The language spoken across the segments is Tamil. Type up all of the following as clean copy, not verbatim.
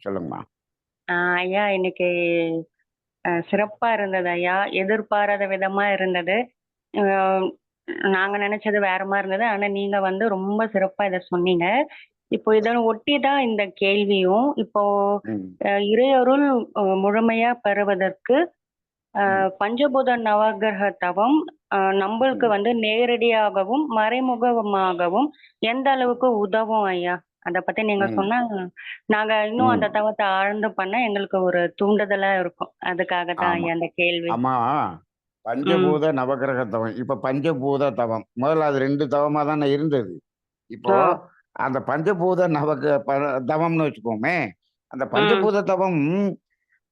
சொல்லுங்கம்மா. ஐயா இன்னைக்கு சிறப்பா இருந்தது ஐயா. எதிர்பாராத விதமா இருந்தது. அ நாங்க நெனச்சது வேற மாரி இருந்தது. ஆனா நீங்க வந்து ரொம்ப சிறப்பா இத சொன்னீங்க. இப்போ இத ஒட்டி தான் இந்த கேள்வியும். இப்போ ம், இறையருள் முழுமையா பெறுவதற்கு ம், பஞ்சபூத நவக்கிரக தவம் நம்பளுக்கு ம், வந்து நேரடியாகவும், மறைமுகமாகவும் எந்த அளவுக்கு உதவும் ஐயா? அத பத்தி நீங்க ம், சொன்னா, நாங்க இன்னும் அந்த ம். தவத்த ஆழ்ந்து பண்ண எங்களுக்கு ஒரு தூண்டுதலா இருக்கும். அதுக்காக தான் ஆமா. ஐயா அந்த கேள்வி. ஆமா. ம். பஞ்சபூத நவக்கிரக தவம். இப்ப பஞ்சபூத தவம். முதல்ல அது 2 தவமா தானே இருந்தது. இப்போ ஓ! அந்த பஞ்சபூத தவம்னு வச்சுக்குவோமே. அந்த ம். பஞ்சபூத தவம்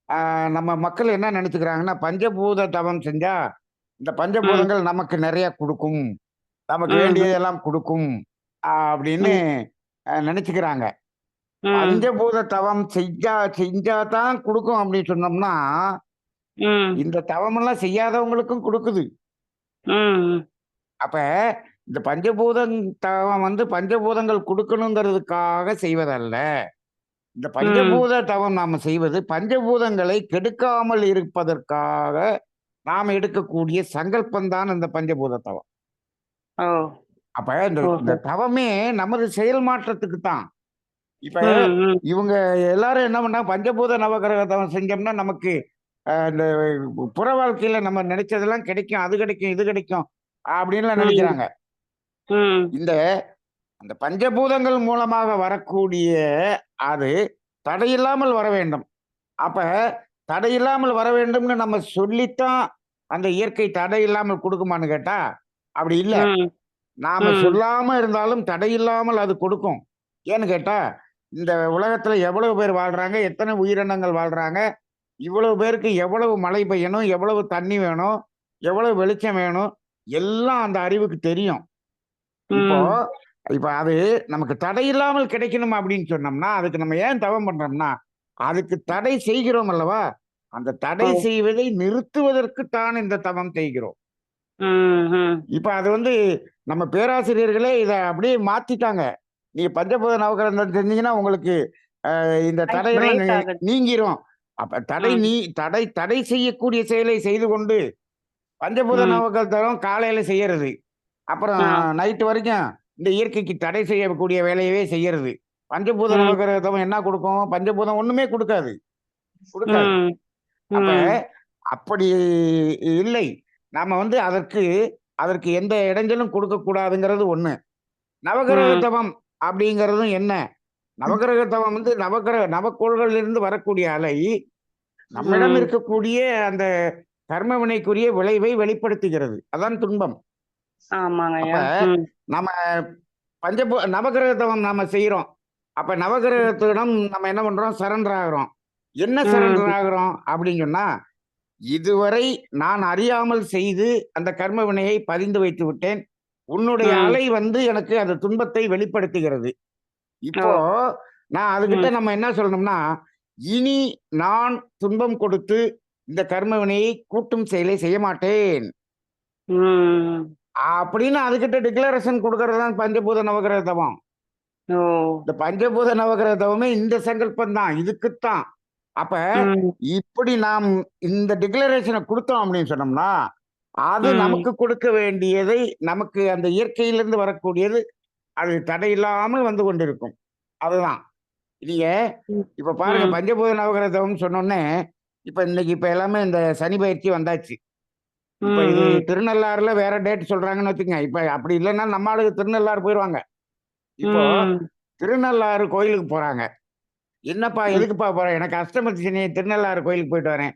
ஆ நம்ம மக்கள் என்ன நெனச்சுக்கிறாங்கன்னா, பஞ்சபூத தவம் செஞ்சா, இந்த ம். பஞ்சபூதங்கள் நமக்கு நெறைய குடுக்கும். நமக்கு ம். ம். வேண்டியதெல்லாம் குடுக்கும். அப்படின்னு ம். நெனச்சுக்கிறாங்க. ம். பஞ்சபூத தவம் செஞ்சா செஞ்சா தான் குடுக்கும் அப்படின்னு சொன்னோம்னா, ம். இந்த தவமெல்லாம் செய்யாதவங்களுக்கும் குடுக்குது. ம். அப்ப இந்த பஞ்சபூதம் தவம் வந்து பஞ்சபூதங்கள் குடுக்கணுங்கிறதுக்காக செய்வதல்ல. இந்த ம். பஞ்சபூத தவம் நாம செய்வது பஞ்சபூதங்களை கெடுக்காமல் இருப்பதற்காக நாம எடுக்கக்கூடிய சங்கல்பம் தான் இந்த பஞ்சபூத தவம். ஓ! அப்ப இந்த இந்த ஓஹோ! தவமே நமது செயல் மாற்றத்துக்கு தான். இப்ப ம். ம். இவங்க எல்லாரும் என்ன பண்ணாங்க, பஞ்சபூத நவகிரக தவம் செஞ்சோம்னா நமக்கு இந்த புற வாழ்க்கையில நம்ம நினைச்சதெல்லாம் கிடைக்கும். அது கிடைக்கும், இது கிடைக்கும் அப்படின்லாம் ம். நினைக்கிறாங்க. ம். இந்த அந்த பஞ்சபூதங்கள் மூலமாக வரக்கூடிய அது தடையில்லாமல் வர வேண்டும். அப்ப தடையில்லாமல் வர வேண்டும்னு நம்ம சொல்லித்தான் அந்த இயற்கை தடை இல்லாமல் குடுக்குமான்னு கேட்டா, அப்படி இல்ல. ம். நாம ம். சொல்லாம இருந்தாலும் தடையில்லாமல் அது கொடுக்கும். ஏன்னு கேட்டா, இந்த உலகத்துல எவ்வளவு பேர் வாழ்றாங்க? எத்தனை உயிரினங்கள் வாழ்றாங்க? இவ்வளவு பேருக்கு எவ்வளவு மழை பெய்யணும்? எவ்வளவு தண்ணி வேணும்? எவ்வளவு வெளிச்சம் வேணும்? எல்லாம் அந்த அறிவுக்கு தெரியும். இப்போ ம். இப்ப அது நமக்கு தடையில்லாமல் கிடைக்கணும் அப்படின்னு சொன்னோம்னா, அதுக்கு நம்ம ஏன் தவம் பண்றோம்னா, அதுக்கு தடை செய்கிறோம் அல்லவா? அந்த ஓ! தடை செய்வதை நிறுத்துவதற்கு தான் இந்த தவம் செய்கிறோம். ம். ம். இப்ப அது வந்து நம்ம பேராசிரியர்களே இத அப்படியே மாத்திட்டாங்க. நீங்க பஞ்சபூத நவகிரகம் செஞ்சீங்கன்னா, உங்களுக்கு இந்த வாய்ஸ் தடையெல்லாம் பிரேக் ஆகுது. நீங்கிரும். அப்ப ம். தடை செய்யக்கூடிய செயலை செய்து கொண்டு, பஞ்சபூத ம். நவகிரகம் காலையில செய்யறது. அப்புறம் ஆ. நைட் வரைக்கும் இந்த இயற்கைக்கு தடை செய்யக்கூடிய வேலையவே செய்யறது. பஞ்சபூத ம். நவகிரகம் என்ன குடுக்கும்? பஞ்சபூதம் ஒண்ணுமே குடுக்காது. குடுக்காது. ம். அப்ப ம். அப்படி இல்லை. நாம வந்து அதற்கு அதற்கு எந்த இடைஞ்சலும் குடுக்கக்கூடாதுங்கிறது ஒண்ணு. நவகிரக ம். தவம் அப்படிங்கிறதும் என்ன? நவகிரக தவம் வந்து நவக்கோள்களிலிருந்து வரக்கூடிய அலை, நம்மிடம் ம். இருக்கக்கூடிய அந்த கர்ம வினைக்குரிய விளைவை வெளிப்படுத்துகிறது. அதான் துன்பம். அப்ப ஆமாங்கய்யா. ம். நம்ம நவகிரக தவம் நாம செய்றோம். அப்ப நவகிரகத்திடம் நம்ம என்ன பண்றோம்? சரண்டர் ஆகுறோம். என்ன சரண்டர் ம். ஆகுறோம் அப்படின்னு சொன்னா, இதுவரை நான் அறியாமல் செய்து அந்த கர்ம வினையை பதிந்து வைத்து விட்டேன். உன்னுடைய ம். அலை வந்து எனக்கு அந்த துன்பத்தை வெளிப்படுத்துகிறது. ஓ! இப்போ நான் அதுகிட்ட ம். நம்ம என்ன சொல்லணும்னா, இனி நான் துன்பம் கொடுத்து இந்த கர்ம வினையை கூட்டும் செயலை செய்ய மாட்டேன். ம். அப்படின்னு அதுகிட்ட டிக்ளரேஷன் குடுக்கறது தான் பஞ்சபூத நவகிரக தவம். ஓ! இந்த பஞ்சபூத நவகிரக தவமே இந்த சங்கல்பம் தான். இதுக்குத்தான். அப்ப ம். இப்படி நாம் இந்த டிக்ளரேஷன குடுத்தோம் அப்படின்னு சொன்னோம்னா, அது ம். நமக்கு கொடுக்க வேண்டியதை நமக்கு அந்த இயற்கையிலிருந்து வரக்கூடியது, அது தடையில்லாமல் வந்து கொண்டிருக்கும். அதுதான். நீங்க ம். இப்ப பாருங்க ம். பஞ்சபூத நவகிரகம்னு சொன்னோனே, இப்ப எல்லாமே இந்த சனி பயிற்சி வந்தாச்சு. ம். இப்ப இது ம். திருநள்ளாறுல வேற டேட் சொல்றாங்கன்னு வச்சுக்கங்க. இப்ப அப்படி இல்லன்னா நம்ம ஆளுங்க திருநள்ளாறு போயிருவாங்க. இப்போ ம். திருநள்ளாறு கோயிலுக்கு போறாங்க. "என்னப்பா ம். எதுக்குப்பா போற?" "எனக்கு அஷ்டமி சனி திருநள்ளாறு கோயிலுக்கு போயிட்டு வரேன்."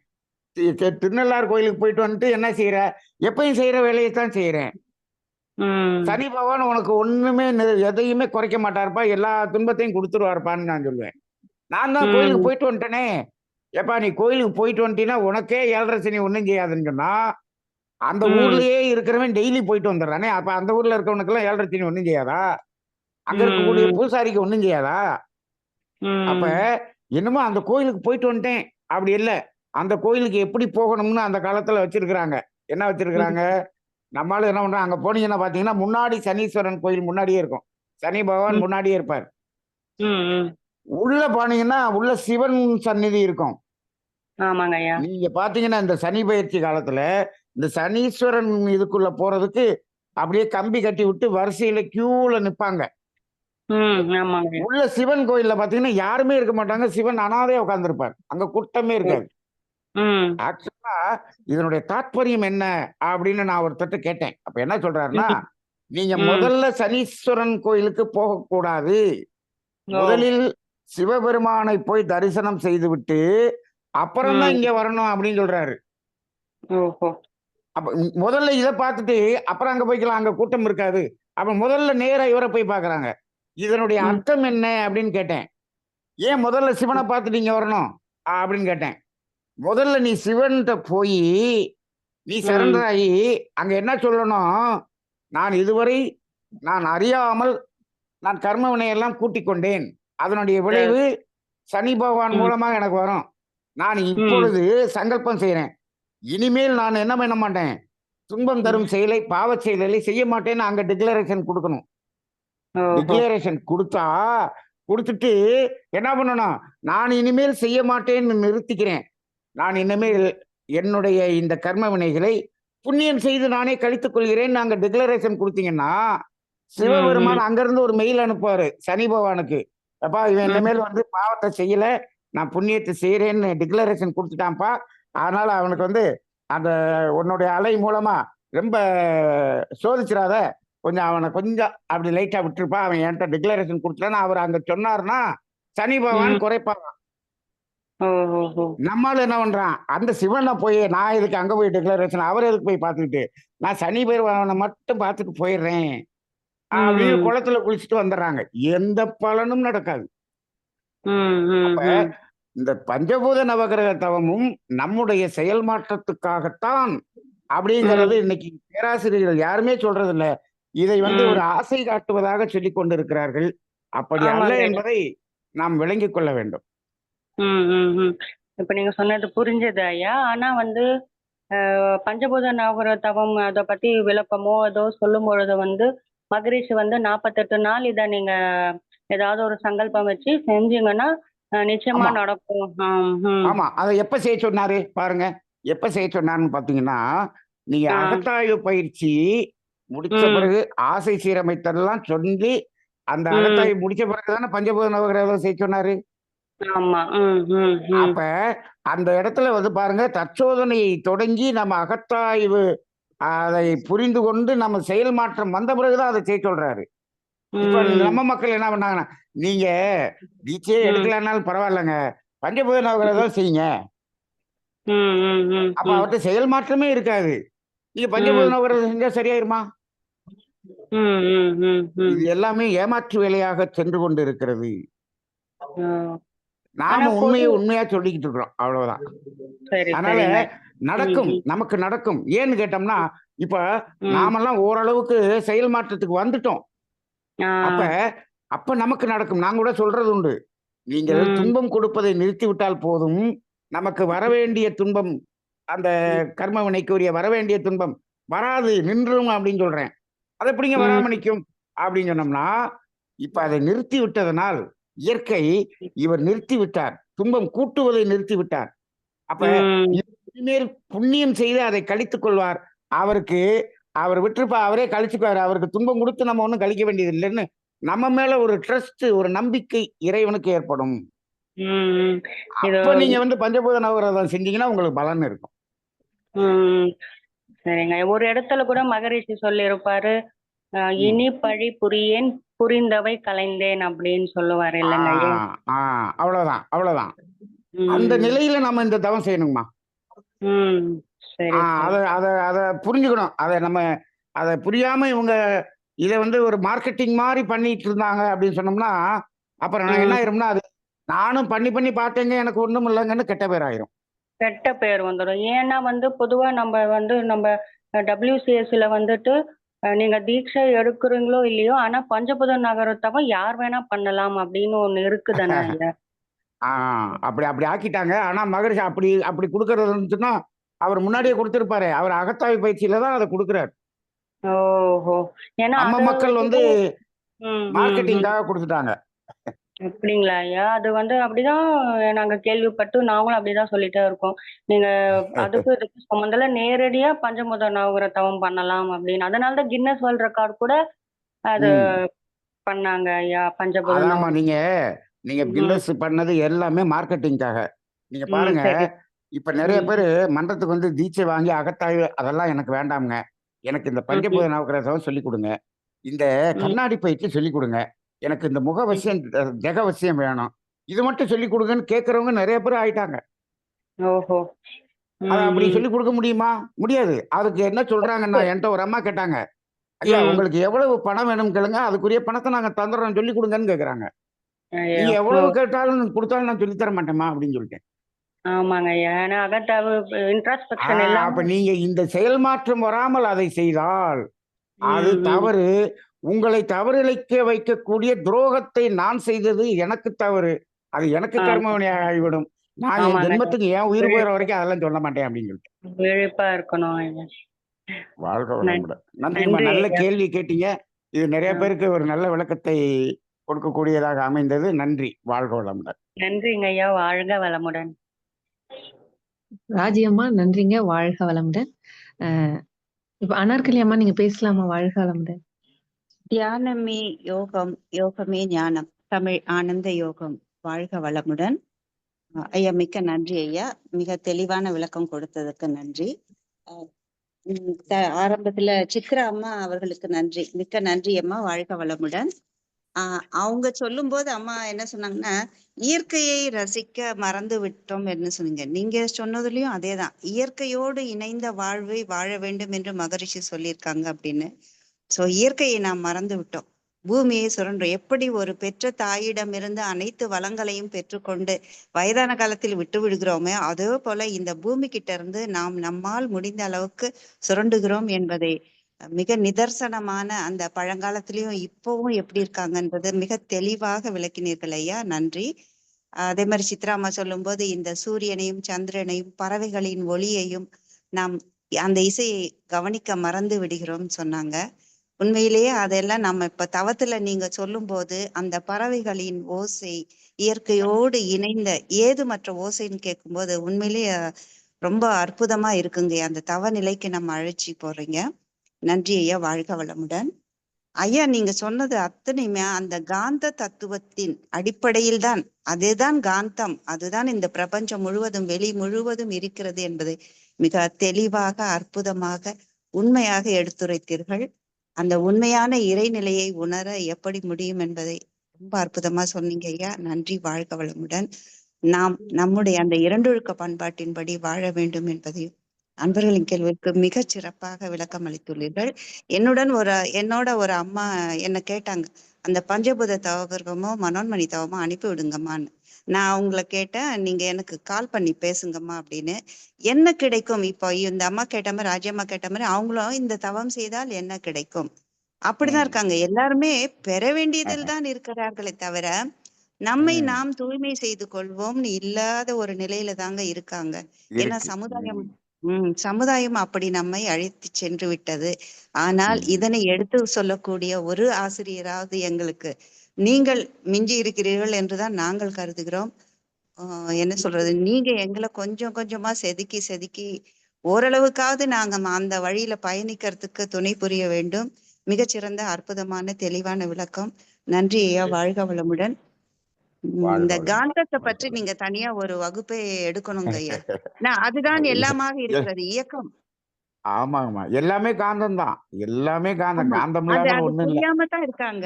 திருநள்ளாறு கோயிலுக்கு போயிட்டு வந்துட்டு என்ன செய்ற? எப்பயும் செய்ற வேலைய தான் செய்றேன். ம். சனி பகவான் உனக்கு ஒண்ணுமே எதையுமே குறைக்க மாட்டாருப்பா. எல்லா துன்பத்தையும் குடுத்துருவாருப்பான்னு நான் சொல்லுவேன். நான் தான் கோயிலுக்கு ம். போயிட்டு வந்துட்டேனே! ஏப்பா நீ கோயிலுக்கு போயிட்டு வந்துட்டீன்னா, உனக்கே 7:30 சனி ஒண்ணும் செய்யாதுன்னு சொன்னா, அந்த ம். ஊர்லயே இருக்கிறவன் டெய்லி போயிட்டு வந்துடுறானே! அப்ப அந்த ஊர்ல இருக்கிறவனுக்கெல்லாம் 7:30 சனி ஒண்ணும் செய்யாதா? அங்க இருக்கக்கூடிய ம். பூசாரிக்கு ஒண்ணும் செய்யாதா? அப்ப ம். என்னமோ அந்த கோயிலுக்கு போயிட்டு வந்துட்டேன். அப்படி இல்ல. அந்த கோயிலுக்கு எப்படி போகணும்னு அந்த காலத்துல வச்சிருக்கிறாங்க. என்ன வச்சிருக்கிறாங்க? ம். நம்மாளு என்ன பண்றான், அங்க போனீங்கன்னா பார்த்தீங்கன்னா, முன்னாடி சனீஸ்வரன் கோயில் முன்னாடியே இருக்கும். சனி பகவான் ம். முன்னாடியே இருப்பார். ம். உள்ள போனீங்கன்னா உள்ள சிவன் சந்நிதி இருக்கும். ஆமாங்க ஐயா. நீங்க பாத்தீங்கன்னா இந்த சனி பெயர்ச்சி காலத்துல இந்த சனீஸ்வரன் இதுக்குள்ள போறதுக்கு அப்படியே கம்பி கட்டி விட்டு வரிசையில கியூல நிப்பாங்க. ஆமாங்க ஐயா. உள்ள சிவன் கோயில்ல பாத்தீங்கன்னா யாருமே இருக்க மாட்டாங்க. சிவன் அனாதையா உட்கார்ந்திருப்பார். அங்க கூட்டமே ஓ. இருக்காது. ம். ஆக்சுவலா இதனுடைய தாத்பரியம் என்ன அப்படின்னு நான் ஒருத்தர்ட்ட கேட்டேன். அப்ப என்ன சொல்றாருன்னா, ம். நீங்க ம். முதல்ல சனீஸ்வரன் கோயிலுக்கு போகக்கூடாது. ஓ. முதலில் சிவபெருமானை போய் தரிசனம் செய்துவிட்டு, அப்புறம் தான் ம். இங்க வரணும் அப்படின்னு சொல்றாரு. ஓஹோ. அப்ப முதல்ல இத பார்த்துட்டு, அப்புறம் அங்க போய்க்கலாம். அங்க கூட்டம் இருக்காது. அப்ப முதல்ல நேரா இவர போய் பார்க்குறாங்க. இதனுடைய ம். அர்த்தம் என்ன அப்படின்னு கேட்டேன். ஏன் முதல்ல சிவன பார்த்துட்டு இங்க வரணும்? அப்படின்னு கேட்டேன். முதல்ல நீ சிவன்ட்ட போயி, நீ ம். சரண்டர் ஆயி, அங்க என்ன சொல்லணும்? நான் இதுவரை நான் அறியாமல் நான் கர்ம வினையெல்லாம் கூட்டிக் கொண்டேன். அதனுடைய சரி. விளைவு சனி பகவான் ம். மூலமா எனக்கு வரும். நான் ம். இப்பொழுது சங்கல்பம் செய்றேன். இனிமேல் நான் என்ன பண்ண மாட்டேன்? துன்பம் ம். தரும் செயலை, பாவச் செயலை செய்ய மாட்டேன்னு அங்க டிக்ளரேஷன் குடுக்கணும். ஓஹோ. டிக்ளரேஷன் குடுத்தா, குடுத்துட்டு என்ன பண்ணணும்? நான் இனிமேல் செய்ய மாட்டேன்னு நிறுத்திக்கிறேன். நான் இனிமேல் என்னுடைய இந்த கர்ம வினைகளை புண்ணியம் செய்து நானே கழித்துக் கொள்கிறேன்னு அங்க டிக்ளரேஷன் குடுத்தீங்கன்னா, ம். ம். சிவபெருமான் அங்கிருந்து ஒரு மெயில் அனுப்புவாரு சனி பகவானுக்கு. "எப்பா இவன் ம். இனிமேல் வந்து பாவத்த செய்யல. நான் புண்ணியத்த செய்றேன்னு டிக்ளரேஷன் குடுத்துட்டான்ப்பா. அதனால அவனுக்கு வந்து அந்த உன்னுடைய அலை மூலமா ரொம்ப சோதிச்சிராத. கொஞ்சம் அவன கொஞ்சம் அப்படி லைட்டா விட்டுருப்பா. அவன் என்ட்ட டிக்ளரேஷன் குடுத்துட்டான்னு" அவரு அங்க சொன்னாருன்னா, சனி பகவான் ம். குறைப்பாங்க. ஓஹோஹோ. நம்மாளு என்ன பண்றான்? அந்த சிவன போய் நான் எதுக்கு அங்க போய் டிக்ளரேஷன் அவர எதுக்கு போய் பார்த்துக்கிட்டு, நான் சனி பகவான மட்டும் பார்த்துட்டு போயிடுறேன். அப்படின்னு ம். குளத்துல குளிச்சுட்டு வந்துடுறாங்க. எந்த பலனும் நடக்காது. ம். ம். அப்ப ம். இந்த பஞ்சபூத நவகிரக தவமும் நம்முடைய செயல் மாற்றத்துக்காகத்தான் அப்படிங்கிறது ம். இன்னைக்கு பேராசிரியர்கள் யாருமே சொல்றதில்ல. இதை வந்து ஒரு ம். ஆசை காட்டுவதாக சொல்லிக் கொண்டிருக்கிறார்கள். அப்படி அல்ல ஆமாங்க. என்பதை நாம் விளங்கிக் கொள்ள வேண்டும். ம். ம். ம். இப்ப நீங்க சொன்னது புரிஞ்சது ஐயா. ஆனா வந்து பஞ்சபூத நவகிரக தவம் அத பத்தி விளக்கமோ, ஏதோ சொல்லும்பொழுது வந்து, மகரிஷி வந்து 48 நாள் இத நீங்க ஏதாவது ஒரு சங்கல்பம் வச்சு செஞ்சீங்கன்னா, நிச்சயமா ஆமா, நடக்கும். ம். ஆமா. அத எப்ப செய்ய சொன்னாரு பாருங்க. எப்ப செய்ய சொன்னாருன்னு பார்த்தீங்கன்னா, நீங்க ஆ. அகத்தாய்வு பயிற்சி முடிச்ச ம். பிறகு ஆசை சீரமைத்தல்லாம் சொல்லி, அந்த ம். அகத்தாய்வு முடிச்ச பிறகு தானே பஞ்சபூத நவகிரகம் செய்ய சொன்னாரு. ஆமா. ம். ம். ம். அப்ப அந்த இடத்துல வந்து பாருங்க, தற்சோதனையை தொடங்கி நம்ம அகத்தாய்வு அதை புரிந்து கொண்டு நம்ம செயல் மாற்றம் வந்த பிறகு தான் அத செய்ய சொல்றாரு. இப்ப ம். நம்ம மக்கள் என்ன பண்ணாங்கன்னா, நீங்க தீட்சையே ம். எடுக்கலன்னாலும் பரவாயில்லங்க. பஞ்சபூத நவகிரகம் செய்யுங்க. ம். ம். ம். அப்ப ம். அவர்ட்ட செயல் மாற்றமே இருக்காது. நீங்க பஞ்சபூத ம். நவகிரகம் செஞ்சா சரியாயிருமா? ம். ம். ம். ம். இது எல்லாமே ஏமாற்று வேலையாக சென்று கொண்டிருக்கிறது. ஓ! ஆனா நாம பொது உண்மைய உண்மையா சொல்லிக்கிட்டு இருக்கிறோம். அவ்வளவுதான். சரி, அதனால சரிங்க. ம். நடக்கும். ம். நமக்கு நடக்கும். ஏன்னு கேட்டோம்னா, இப்ப ம். நாமெல்லாம் ஓரளவுக்கு செயல் மாற்றத்துக்கு வந்துட்டோம். ஆ. அப்ப அப்ப நமக்கு நடக்கும். நான் கூட சொல்றது உண்டு. நீங்கள் ம். துன்பம் கொடுப்பதை நிறுத்திவிட்டால் போதும். நமக்கு வரவேண்டிய துன்பம், அந்த ம். கர்ம வினைக்குரிய வரவேண்டிய துன்பம் வராது, நின்றும் அப்படின்னு சொல்றேன். அது எப்படிங்க ம். வராம நிக்கும்? அப்படின்னு சொன்னோம்னா, இப்ப அதை நிறுத்தி விட்டதனால், இயற்கை இவர் நிறுத்தி விட்டார். துன்பம் கூட்டுவதை நிறுத்தி விட்டார். அப்ப ம். இனிமேல் புண்ணியம் செய்து அதை கழித்துக் கொள்வார். அவருக்கு அவர் விட்டுருப்பா அவரே கழிச்சுக்குவாரு. அவருக்கு துன்பம் குடுத்து நம்ம ஒண்ணும் கழிக்க வேண்டியது இல்லன்னு, நம்ம மேல ஒரு ட்ரஸ்ட், ஒரு நம்பிக்கை இறைவனுக்கு ஏற்படும். ம். ம். இது அப்ப நீங்க வந்து பஞ்சபூத நவகிரகம் செஞ்சீங்கன்னா, உங்களுக்கு பலன் இருக்கும். ம். சரிங்க. ஒரு இடத்துல கூட மகரிஷி சொல்லியிருப்பாரு, ம். "இனி பழி புரியேன், புரிந்தவை களைந்தேன்" அப்படின்னு சொல்லுவாரு ஆ, இல்லங்க ஐயா? ஆ அவ்வளவுதான், அவ்வளவுதான். அந்த ம். நிலையில நம்ம இந்த தவம் செய்யணும்மா. ம். ஆ சரி, சரி. அத அத அத புரிஞ்சுக்கணும். அத புரியாம இவங்க இத வந்து ஒரு மார்க்கெட்டிங் மாரி பண்ணிட்டு இருந்தாங்க அப்படின்னு சொன்னோம்னா, அப்புறம் என்ன ம். ஆயிரும்னா, அது நானும் பண்ணி பண்ணி பார்த்தேங்க, எனக்கு ஒண்ணும் இல்லங்கன்னு கெட்ட பேர் ஆயிரும். கெட்ட பேர் வந்துரும். ஏன்னா வந்து பொதுவா நம்ப WCSல வந்துட்டு, நீங்க தீட்சை எடுக்குறீங்களோ இல்லையோ, ஆனா பஞ்சபூத நகரத்தவம் யார் வேணா பண்ணலாம் அப்படின்னு ஒண்ணு இருக்கு தானே ஐயா? ஆ அப்படி அப்படி ஆக்கிட்டாங்க. ஆனா மகரிஷி அப்படி அப்படி குடுக்கறது இருந்துச்சுன்னா, அவர் முன்னாடியே குடுத்திருப்பாரே. அவர் அகத்தாய்வு பயிற்சியில தான் அத குடுக்குறாரு. ஓஹோ! ஏன்னா நம்ம அத மக்கள் வந்து விட்டுட்டு ம், ம், ம். மார்க்கெட்டிங்காக குடுத்துட்டாங்க. அப்படிங்களா ஐயா? அது வந்து அப்படிதான் நாங்க கேள்விப்பட்டு நாங்களும் அப்படிதான் சொல்லிட்டே இருக்கோம். நீங்க அதுக்கும் இதுக்கும் சம்மந்தம் இல்ல. நேரடியா பஞ்சபூத நவகிரக தவம் பண்ணலாம் அப்படின்னு. அதனால தான் கின்னஸ் வேர்ல்ட் ரெக்கார்ட் கூட அது ம். பண்ணாங்க ஐயா. பஞ்சபூத அதாம்மா நவகிரகம். நீங்க நீங்க ம். கின்னஸ் பண்ணது எல்லாமே மார்க்கெட்டிங்காக. நீங்க ம். பாருங்க, சரி. இப்ப நெறைய ம். பேரு மன்றத்துக்கு வந்து தீட்சை வாங்கி அகத்தாய்வு அதெல்லாம் எனக்கு வேண்டாம்ங்க. எனக்கு இந்த பஞ்சபூத ம். நவக்கிரகம் சொல்லிக் குடுங்க. இந்த ம். கண்ணாடி பயிற்சி சொல்லிக் குடுங்க. எனக்கு இந்த ம். முகவசியம், தெகவசியம் வேணும். இது மட்டும் சொல்லிக் குடுங்கன்னு கேட்கிறவங்க நெறைய பேர் ஆயிட்டாங்க. ஓஹோ! அத ம். அப்படி ம். சொல்லிக் குடுக்க முடியுமா? முடியாது. அதுக்கு என்ன சொல்றாங்கன்னா, என்ட்ட ஒரு அம்மா கேட்டாங்க. ஐயா ம். உங்களுக்கு எவ்வளவு பணம் வேணும்னு கேளுங்க. அதுக்குரிய பணத்த நாங்க தந்துர்றோம் சொல்லிக் குடுங்கன்னு கேட்கறாங்க. ஐயோ! நீங்க ஓ! எவ்வளவு கேட்டாலும் குடுத்தாலும் நான் சொல்லி தர மாட்டேன்ம்மா அப்படின்னு சொல்லிட்டேன். ஆமாங்க ஐயா. ஏன்னா அகத்தாய்வு ஆ இன்ட்ராஸ்பெக்ஷன் எல்லாமே. அப்ப நீங்க இந்த செயல் மாற்றம் வராமல் அதை செய்தால், அது ம். ம். தவறு. உங்களை தவறிழைக்க வைக்கக்கூடிய துரோகத்தை நான் செய்தது எனக்கு தவறு. அது எனக்கு கர்ம ஆமா. வினையாக ஆகிவிடும். நான் என் ஆமாங்க ஐயா. ஜென்மத்துக்கு என் உயிர் போயிற விழிப்பு வரைக்கும் அதெல்லாம் சொல்ல மாட்டேன் அப்படின்னு சொல்லிட்டேன். விழிப்பா இருக்கணும் ஐயா. வாழ்க நன் வளமுடன். நன்றிம்மா. நன்றி நல்ல ஐயா. கேள்வி கேட்டீங்க. இது நெறைய ஆ. பேருக்கு ஒரு நல்ல விளக்கத்தை கொடுக்கக்கூடியதாக அமைந்தது. நன்றி. வாழ்க வளமுடன். நன்றிங்க ஐயா. வாழ்க வளமுடன். ராஜி அம்மா நன்றிங்க. வாழ்க வளமுடன். அ இப்ப அனார்கலி அம்மா நீங்க பேசலாமா? வாழ்க வளமுடன். தியானமே யோகம், யோகமே ஞானம். தமிழ் ஆனந்த யோகம். வாழ்க வளமுடன். ஐயா மிக்க நன்றி ஐயா. மிக தெளிவான விளக்கம் கொடுத்ததுக்கு நன்றி. அஹ் ஆரம்பத்துல சித்ரா அம்மா அவர்களுக்கு நன்றி. மிக்க நன்றி அம்மா. வாழ்க வளமுடன். அவங்க சொல்லும்போது அம்மா என்ன சொன்னாங்கன்னா, இயற்கையை ரசிக்க மறந்து விட்டோம் என்று சொன்னீங்க. நீங்க சொன்னதுலயும் அதேதான். இயற்கையோடு இணைந்த வாழ்வை வாழ வேண்டும் என்று மகரிஷி சொல்லியிருக்காங்க அப்படின்னு. சோ இயற்கையை நாம் மறந்து விட்டோம். பூமியை சுரண்டோம். எப்படி ஒரு பெற்ற தாயிடமிருந்து அனைத்து வளங்களையும் பெற்றுக்கொண்டு வயதான காலத்தில் விட்டு விடுகிறோமே, அதே போல இந்த பூமி கிட்ட இருந்து நாம் நம்மால் முடிந்த அளவுக்கு சுரண்டுகிறோம் என்பதை மிக நிதர்சனமான அந்த பழங்காலத்திலயும் இப்பவும் எப்படி இருக்காங்கன்றது மிக தெளிவாக விளக்கினீர்கள் ஐயா. நன்றி. அதே மாதிரி சித்ராமா சொல்லும் போது இந்த சூரியனையும் சந்திரனையும் பறவைகளின் ஒளியையும் நாம் அந்த இசையை கவனிக்க மறந்து விடுகிறோம் சொன்னாங்க. உண்மையிலேயே அதெல்லாம் நம்ம இப்ப தவத்துல நீங்க சொல்லும் போது அந்த பறவைகளின் ஓசை இயற்கையோடு இணைந்த ஏது மற்ற ஓசைன்னு கேட்கும்போது உண்மையிலேயே ரொம்ப அற்புதமா இருக்குங்க. அந்த தவ நிலைக்கு நம்ம அழைச்சி போறீங்க. நன்றி ஐயா. வாழ்க வளமுடன். ஐயா நீங்க சொன்னது அத்தனையுமே அந்த காந்த தத்துவத்தின் அடிப்படையில் தான். அதுதான் காந்தம். அதுதான் இந்த பிரபஞ்சம் முழுவதும் வெளி முழுவதும் இருக்கிறது என்பதை மிக தெளிவாக அற்புதமாக உண்மையாக எடுத்துரைத்தீர்கள். அந்த உண்மையான இறைநிலையை உணர எப்படி முடியும் என்பதை ரொம்ப அற்புதமா சொன்னீங்க ஐயா. நன்றி. வாழ்க வளமுடன். நாம் நம்முடைய அந்த இரண்டொழுக்க பண்பாட்டின்படி வாழ வேண்டும் என்பதையும் அன்பர்களின் கேள்விக்கு மிகச் சிறப்பாக விளக்கம் அளித்துள்ளீர்கள். என்னோட ஒரு அம்மா என்ன கேட்டாங்க, அந்த பஞ்சபூத தவகிரகமோ மனோன்மணி தவமோ அனுப்பி விடுங்கம்மான்னு. நான் அவங்கள கேட்டேன், நீங்க எனக்கு கால் பண்ணி பேசுங்கம்மா அப்படின்னு. என்ன கிடைக்கும்? இப்போ இந்த அம்மா கேட்ட மாதிரி ராஜ்யம்மா கேட்ட மாதிரி அவங்களும் இந்த தவம் செய்தால் என்ன கிடைக்கும் அப்படிதான் ம். இருக்காங்க. எல்லாருமே பெற வேண்டியதில் தான் இருக்கிறார்களே தவிர நம்மை ம். நாம் தூய்மை செய்து கொள்வோம்னு இல்லாத ஒரு நிலையில தாங்க இருக்காங்க. ஏன்னா இருக்கு. சமுதாயம் ம். சமுதாயம் அப்படி நம்மை அழைத்து சென்று விட்டது. ஆனால் ம். இதனை எடுத்து சொல்லக்கூடிய ஒரு ஆசிரியராவது எங்களுக்கு நீங்கள் மிஞ்சி இருக்கிறீர்கள் என்றுதான் நாங்கள் கருதுகிறோம். என்ன சொல்றது, நீங்க எங்களை கொஞ்சம் கொஞ்சமா செதுக்கி செதுக்கி ஓரளவுக்காவது நாங்க அந்த வழியில பயணிக்கிறதுக்கு துணை புரிய வேண்டும். மிகச்சிறந்த அற்புதமான தெளிவான விளக்கம். நன்றி ஐயா. வாழ்க வளமுடன். வாழ்க இந்த வளமுடன். காந்தத்தை வாழ்க பற்றி வளமுடன். நீங்க தனியா ஒரு வகுப்பே எடுக்கணுங்க ஐயா. அதுதான் எல்லாமாக எ இருக்கிறது இயக்கம். ஆமாங்கம்மா. எல்லாமே காந்தம் தான். எல்லாமே காந்தம். ஆமா. காந்தம் அது இல்லாமல் அது ஒண்ணும் இல்ல. புரியாம தான் இருக்காங்க.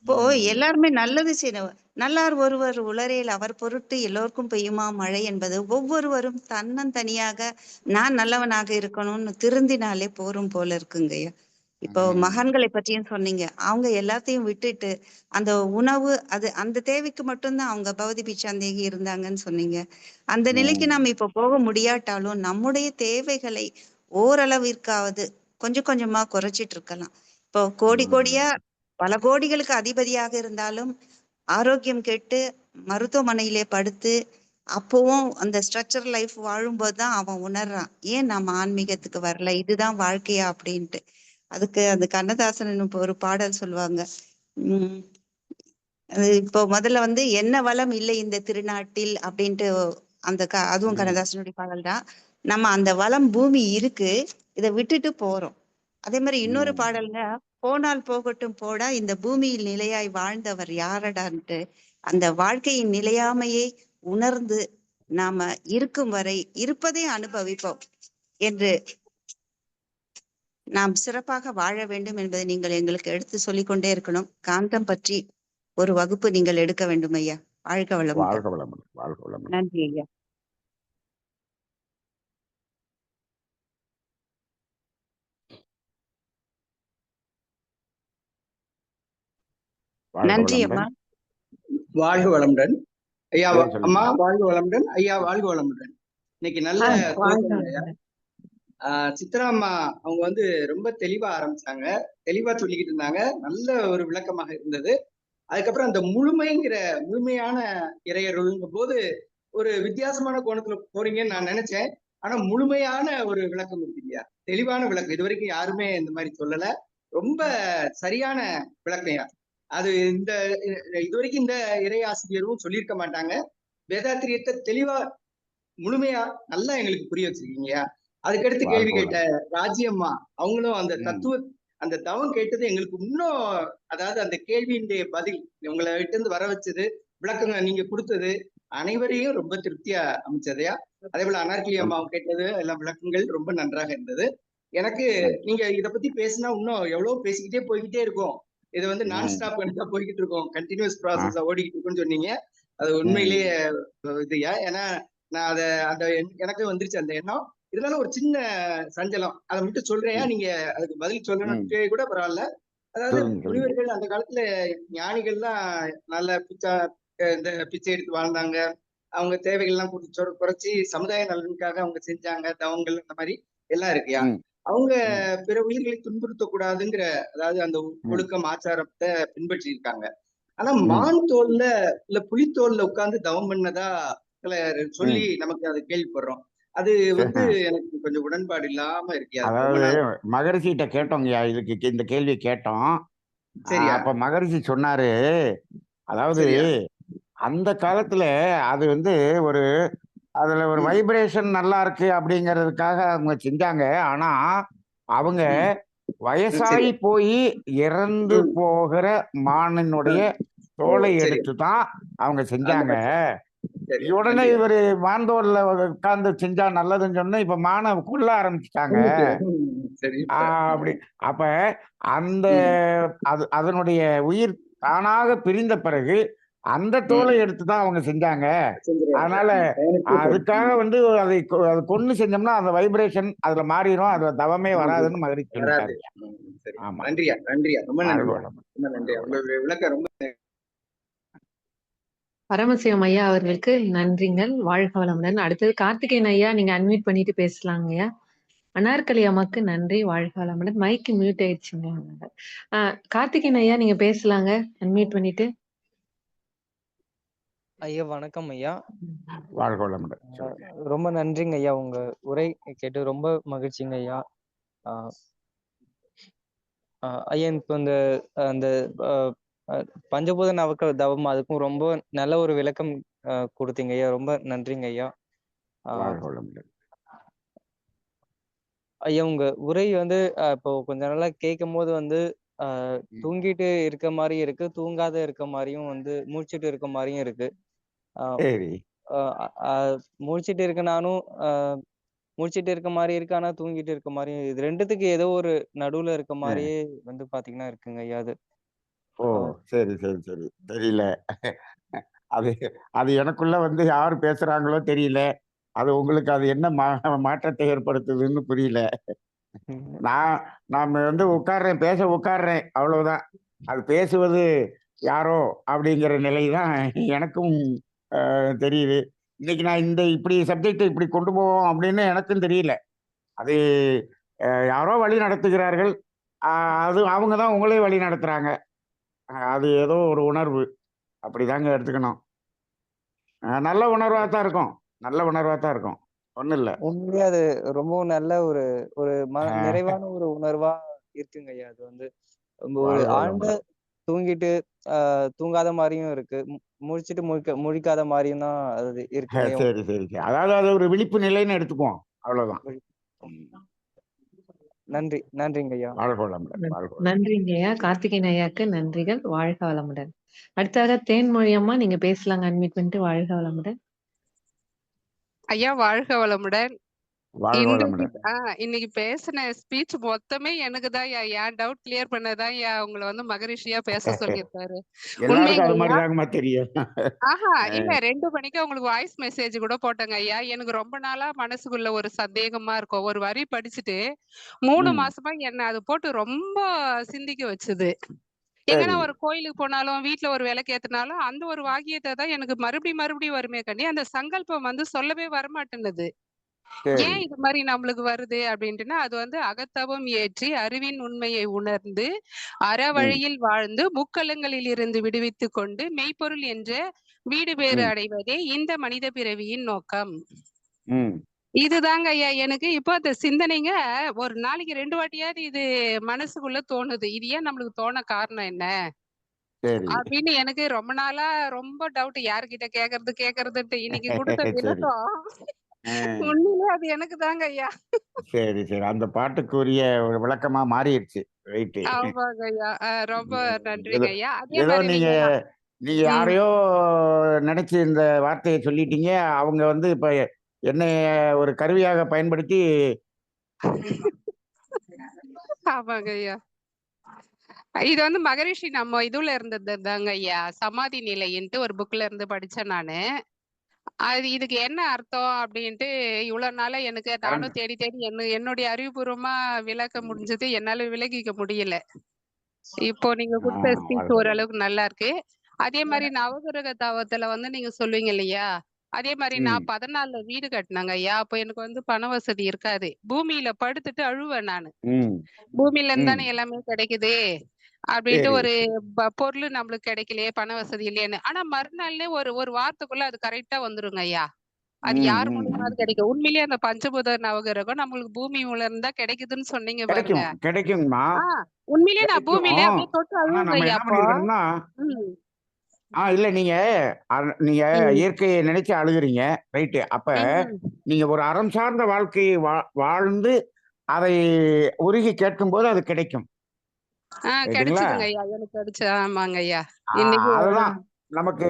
இப்போ ம். எல்லாருமே நல்லது செய்யணும். நல்லார் ஒருவர் உளரேல் அவர் பொருட்டு எல்லோருக்கும் பெய்யுமா மழை என்பது ஒவ்வொருவரும் தன்னந்தனியாக நான் நல்லவனாக இருக்கணும்னு திருந்தினாலே போரும் போல இருக்குங்கய்யா. இப்போ ம். மகான்களை பற்றியும் சொன்னீங்க. அவங்க எல்லாத்தையும் விட்டுட்டு அந்த உணவு அது அந்த தேவைக்கு மட்டும்தான் அவங்க பௌதி பிச்சாந்தேகி இருந்தாங்கன்னு சொன்னீங்க. அந்த நிலைக்கு ம். நாம் இப்ப போக முடியாட்டாலும் நம்முடைய தேவைகளை ஓரளவிற்காவது கொஞ்சம் கொஞ்சமா குறைச்சிட்டு இருக்கலாம். இப்போ கோடி ம். கோடியா பல கோடிகளுக்கு அதிபதியாக இருந்தாலும் ஆரோக்கியம் கெட்டு மருத்துவமனையிலே படுத்து அப்பவும் அந்த ஸ்ட்ரக்சர் லைஃப் வாழும்போதுதான் அவன் உணர்றான், ஏன் நம்ம ஆன்மீகத்துக்கு வரல, இதுதான் வாழ்க்கையா அப்படின்ட்டு. அதுக்கு அந்த கண்ணதாசன் ஒரு பாடல் சொல்லுவாங்க. உம் இப்போ முதல்ல வந்து என்ன வளம் இல்லை இந்த திருநாட்டில் அப்படின்ட்டு அதுவும் ம். கண்ணதாசனுடைய பாடல் தான். நம்ம அந்த வளம் பூமி இருக்கு, இதை விட்டுட்டு போறோம். அதே மாதிரி இன்னொரு ம். பாடல்ல, போனால் போகட்டும் போடா இந்த பூமியில் நிலையாய் வாழ்ந்தவர் யாரடான்ட்டு அந்த வாழ்க்கையின் நிலையாமையை உணர்ந்து நாம இருக்கும் வரை இருப்பதை அனுபவிப்போம் என்று நாம் சிறப்பாக வாழ வேண்டும் என்பதை நீங்கள் எங்களுக்கு எடுத்து சொல்லிக்கொண்டே இருக்கணும். காந்தம் பற்றி ஒரு வகுப்பு நீங்கள் எடுக்க வேண்டும் ஐயா. வாழ்க வளமுடன். வாழ்க வளமுடன். வாழ்க வளமுடன். நன்றி ஐயா. வாழ்க நன்றி அம்மா. வளமுடன். வாழ்க வளமுடன் ஐயா. பேர் சொல்லுங்க. அம்மா வாழ்க வளமுடன். ஐயா வாழ்க வளமுடன். இன்னைக்கு நல்ல வாழ்க துவக்கம் ஐயா. வளமுடன். சித்ரா அம்மா அவங்க வந்து ரொம்ப தெளிவா ஆரம்பிச்சாங்க, தெளிவா சொல்லிக்கிட்டு இருந்தாங்க, நல்ல ஒரு விளக்கமாக இருந்தது. அதுக்கப்புறம் அந்த முழுமையான இறையருள்ங்கும் போது ஒரு வித்தியாசமான கோணத்துல போறீங்கன்னு நான் நினைச்சேன். ஆனா முழுமையான ஒரு விளக்கம் இருக்கு இல்லையா, தெளிவான விளக்கம். இது வரைக்கும் யாருமே இந்த மாதிரி சொல்லல. ரொம்ப சரியான விளக்கம். அது இந்த இதுவரைக்கும் இந்த இறை ஆசிரியரும் சொல்லியிருக்க மாட்டாங்க. வேதாத்திரியத்தை தெளிவா முழுமையா நல்லா எங்களுக்கு புரிய வச்சிருக்கீங்க. அதுக்கடுத்து கேள்வி கேட்ட ராஜ்யம்மா அவங்களும் அந்த தத்துவ அந்த தவம் கேட்டது எங்களுக்கு இன்னும், அதாவது அந்த கேள்வியினுடைய பதில் உங்களை விட்டு இருந்து வர வச்சது, விளக்கங்க நீங்க கொடுத்தது அனைவரையும் ரொம்ப திருப்தியா அமைச்சதையா. அதே போல அனார்கலி அம்மா கேட்டது எல்லாம் விளக்கங்கள் ரொம்ப நன்றாக இருந்தது. எனக்கு நீங்க இதை பத்தி பேசினா இன்னும் எவ்வளவு பேசிக்கிட்டே போய்கிட்டே இருக்கும். இது வந்து நான் ஸ்டாப் கணக்கா போய்கிட்டு இருக்கோம், கண்டினியூஸ் ப்ராசஸா ஓடிக்கிட்டு இருக்குன்னு சொன்னீங்க. அது உண்மையிலேயே இதுயா. ஏன்னா நான் அந்த எனக்கு வந்துருச்சு அந்த எண்ணம். இருந்தாலும் ஒரு சின்ன சஞ்சலம், அதை மட்டும் சொல்றேன். நீங்க அதுக்கு பதில் சொல்லணும் கூட பரவாயில்ல. அதாவது முனிவர்கள் அந்த காலத்துல ஞானிகள்லாம் நல்ல இந்த பிச்சை எடுத்து வாழ்ந்தாங்க. அவங்க தேவைகள் எல்லாம் குறைச்சி சமுதாய நலனுக்காக அவங்க செஞ்சாங்க தவங்கள், அந்த மாதிரி எல்லாம் இருக்குயா. அவங்க பிற உயிர்களை துன்புறுத்த கூடாதுங்கிற, அதாவது அந்த ஒழுக்கம் ஆச்சாரத்தை பின்பற்றி இருக்காங்க. ஆனா மான் தோல்ல இல்ல புலித்தோல்ல உட்கார்ந்து தவம் பண்ணதா சொல்லி நமக்கு அதை கேள்விப்படுறோம். அது வந்து எனக்கு கொஞ்சம் உடன்பாடு இல்லாம இருக்கு. அதாவது மகரிஷிட்ட கேட்டோங்கய்யா, இதுக்கு இந்த கேள்வி கேட்டோம். அப்ப மகரிஷி சொன்னாரு, அதாவது அந்த காலத்துல அது வந்து அதுல ஒரு வைப்ரேஷன் நல்லா இருக்கு அப்படிங்கிறதுக்காக அவங்க செஞ்சாங்க. ஆனா அவங்க வயசாகி போய் இறந்து போகிற மானினுடைய தோலை எடுத்து தான் அவங்க செஞ்சாங்க. உடனே இவரு மாந்தோல்ல உட்கார்ந்து செஞ்சா நல்லதுன்னு சொன்னா இப்ப மானை கொல்ல ஆரம்பிச்சுட்டாங்க. அப்படி அப்ப அந்த அதனுடைய உயிர் தானாக பிரிந்த பிறகு அந்த தோலை எடுத்துதான் அவங்க செஞ்சாங்க. அதனால அதுக்காக வந்து அதை கொண்டு செஞ்சோம்னா அந்த வைப்ரேஷன் அதுல மாறிடும், அது தவமே வராதுன்னு மகிழ்ச்சி சொல்லிட்டாரு. ஆமா, நன்றியா. நன்றியா, ரொம்ப நன்றி. உங்களுடைய விளக்கம் ரொம்ப. பரமசிவம் ஐயா அவர்களுக்கு நன்றிங்கள். வாழ்க வளமுடன். அடுத்தது கார்த்திகேயன் ஐயா, நீங்க அன்மியூட் பண்ணிட்டு பேசலாங்க ஐயா. அனார்கலி அம்மாக்கு நன்றி. வாழ்க வளமுடன். மைக்கு மியூட் ஆயிடுச்சுங்க. கார்த்திகேயன் ஐயா நீங்க பேசலாங்க, அன்மியூட் பண்ணிட்டு. ஐயா வணக்கம் ஐயா. வாழ்க வளமுடன். ரொம்ப நன்றிங்க ஐயா, உங்க உரை கேட்டு ரொம்ப மகிழ்ச்சிங்க ஐயா. ஐயா இப்போ அந்த பஞ்சபூத நவக்க தவம் அதுக்கும் ரொம்ப நல்ல ஒரு விளக்கம் கொடுத்தீங்க ஐயா, ரொம்ப நன்றிங்க ஐயா. ஐயா உங்க உரை வந்து இப்போ கொஞ்ச நாளா கேட்கும் போது வந்து தூங்கிட்டு இருக்க மாதிரியும் இருக்கு, தூங்காத இருக்க மாதிரியும் வந்து முழிச்சிட்டு இருக்க மாதிரியும் இருக்கு. முழிச்சிட்டு இருக்க நானும் முழிச்சிட்டு இருக்க மாதிரி இருக்கு, ஆனா தூங்கிட்டு இருக்க மாதிரியும், இது ரெண்டுத்துக்கு ஏதோ ஒரு நடுவுல இருக்க மாதிரியே வந்து பாத்தீங்கன்னா இருக்குங்க ஐயா. அது சரி சரி சரி தெரியல. அது அது எனக்குள்ள வந்து யாரு பேசுறாங்களோ தெரியல. அது உங்களுக்கு அது என்ன மாற்றத்தை ஏற்படுத்துதுன்னு புரியல. நாம வந்து பேச உட்கார்றேன், அவ்வளவுதான். அது பேசுவது யாரோ அப்படிங்கிற நிலைதான் எனக்கும் தெரியுது. இன்னைக்கு நான் இப்படி சப்ஜெக்ட் இப்படி கொண்டு போவோம் அப்படின்னு எனக்கும் தெரியல. அது யாரோ வழி நடத்துகிறார்கள், அது அவங்க தான் உங்களே வழி நடத்துறாங்க. அது ஏதோ ஒரு உணர்வு, அப்படிதாங்க எடுத்துக்கணும். நல்ல உணர்வா தான் இருக்கும், நல்ல உணர்வா தான் இருக்கும், ஒண்ணும் இல்ல. உண்மையா அது ரொம்பவும் நல்ல ஒரு நிறைவான ஒரு உணர்வா இருக்குங்க ஐயா. அது வந்து ஒரு தூங்கிட்டு தூங்காத மாதிரியும் இருக்கு. முழிச்சிட்டு முழிக்காத மாதிரியும் தான் அது இருக்குங்க. சரி சரி சரி. அதாவது அது ஒரு விழிப்பு நிலைன்னு எடுத்துக்குவோம், அவ்வளவுதான். நன்றி, நன்றிங்க ஐயா. வாழ்க வளமுடன், வாழ்க வளமுடன். நன்றிங்க ஐயா. கார்த்திகேயன் ஐயாக்கு நன்றிகள். வாழ்க வளமுடன். அடுத்ததாக தேன்மொழி அம்மா, நீங்க பேசலாங்க. அன்மியூட் பண்ணிட்டு. வாழ்க வளமுடன். ஐயா வாழ்க வளமுடன். வாழ்க இன்றைக்கு வளமுடன். இன்னைக்கு பேசின ஸ்பீச் மொத்தமே எனக்கு தான் என் டவுட் கிளியர் பண்ணதான் உங்களை வந்து மகரிஷியா பேச சொல்லியிருக்காரு. எல்லாருக்கும் அது உண்மைங்க ஐயா. மாதிரிதாங்கம்மா தெரியும். இல்ல 2 மணிக்கு உங்களுக்கு வாய்ஸ் மெசேஜ் கூட போட்டேங்க ஐயா. எனக்கு ரொம்ப நாளா மனசுக்குள்ள ஒரு சந்தேகமா இருக்கும். ஒரு வரி படிச்சுட்டு 3 ம். மாசமா என்ன அது போட்டு ரொம்ப சிந்திக்க வச்சுது. சரி எங்கன்னா ஒரு கோயிலுக்கு போனாலும், வீட்ல ஒரு விளக்கு ஏத்துனாலும், அந்த ஒரு வாக்கியத்த தான் எனக்கு மறுபடியும் வருமே கண்டி, அந்த சங்கல்பம் வந்து சொல்லவே வரமாட்டேன்னுது. சரி. ஏன் இது மாரி நம்மளுக்கு வருது அப்படின்ட்டுன்னா, அது வந்து அகத்தவம் ஏற்றி அறிவின் உண்மையை உணர்ந்து, அறவழியில் வாழ்ந்து, முக்கலங்களில் இருந்து விடுவித்துக் கொண்டு, மெய்ப்பொருள் என்ற வீடு பேறு ம். அடைவதே இந்த மனித பிறவியின் நோக்கம். ம். இதுதாங்க ஐயா எனக்கு இப்போ அந்த சிந்தனைங்க ஒரு நாளைக்கு 2 வாட்டியாவது இது மனசுக்குள்ள தோணுது. இது ஏன் நம்மளுக்கு தோண காரணம் என்ன? சரி அப்படின்னு எனக்கு ரொம்ப நாளா ரொம்ப டவுட். யார்கிட்ட கேட்கறதுன்ட்டு இன்னைக்கு குடுத்த சரி. விளக்கம் ஆ, உண்மையிலே அது எனக்கு தாங்க ஐயா. சரி சரி. அந்த பாட்டுக்குரிய ஒரு விளக்கமா மாறிடுச்சு. ரைட்டு. ஆமாங்க ஐயா. ரொம்ப ஏதோ நன்றிங்க ஐயா. அதே ஏதோ மாரி நீங்க நீங்க நீங்க ம். யாரையோ நினைச்சு இந்த வார்த்தையை சொல்லிட்டீங்க. அவங்க வந்து இப்ப என்னைய ஒரு கருவியாக பயன்படுத்தி ஆமாங்க ஐயா. இது வந்து மகரிஷி நம்ம இதுல இருந்தது தாங்க ஐயா. சமாதி நிலைன்ட்டு ஒரு புக்ல இருந்து படிச்சேன் நானு. அது இதுக்கு என்ன அர்த்தம் அப்படின்ட்டு இவ்வளவு நாளா எனக்கு கரண்ட் நானும் தேடி தேடி என்னுடைய அறிவுபூர்வமா விளக்க முடிஞ்சது. என்னால விளக்கிக்க முடியல. இப்போ நீங்க குடுத்த ஸ்பீச் வாழ்க வளமுடன். ஓரளவுக்கு நல்லா இருக்கு. அதே மாரி நவகிரக தவத்துல வந்து நீங்க சொல்லுவீங்க இல்லையா? அதே மாரி நான் ம் 14ல வீடு கட்டுனேங்க ஐயா. அப்ப எனக்கு வந்து பண வசதி இருக்காது. பூமியில படுத்துட்டு அழுவேன் நானு. ம் பூமியில இருந்து ம் தானே எல்லாமே கிடைக்குது. அப்படின்ட்டு சரி. ஒரு பொருள் நம்மளுக்கு கிடைக்கலையே, பண வசதி இல்லையேன்னு. ஆனா மறுநாள்லே ஒரு ஒரு வாரத்துக்குள்ள அது கரெக்ட்டா வந்துருங்க ஐயா. அது ம் யார் ம் மூலியமாவது ம். கிடைக்கும். உண்மையிலேயே அந்த பஞ்சபூத நவகிரகம் நம்மளுக்கு பூமி மூலம் இருந்து தான் கிடைக்குதுன்னு சொன்னீங்க பாருங்க. கிடைக்கும் கிடைக்குங்கம்மா. ஆ உண்மையிலேயே நான் கிடைக்கும். பூமியில அப்படியே தொட்டு ஆனா அழுவேங்க நம்ம ஐயா என்ன அப்போ. பண்ணிருக்கணும்னா, ம், இல்ல நீங்க நீங்க ம், இயற்கையை நினைச்சு அழுகுறீங்க. ரைட்டு. அப்ப ம். நீங்க ஒரு அறம் சார்ந்த வாழ்க்கையை வாழ்ந்து அதை உருகி கேட்கும்போது அது கிடைக்கும். ரைட்டுங்களா? கிடைச்சதுங்க ஐயா. எனக்கு கிடைச்சு ஆமாங்க ஐயா. இன்னைக்கு அதுதான் நமக்கு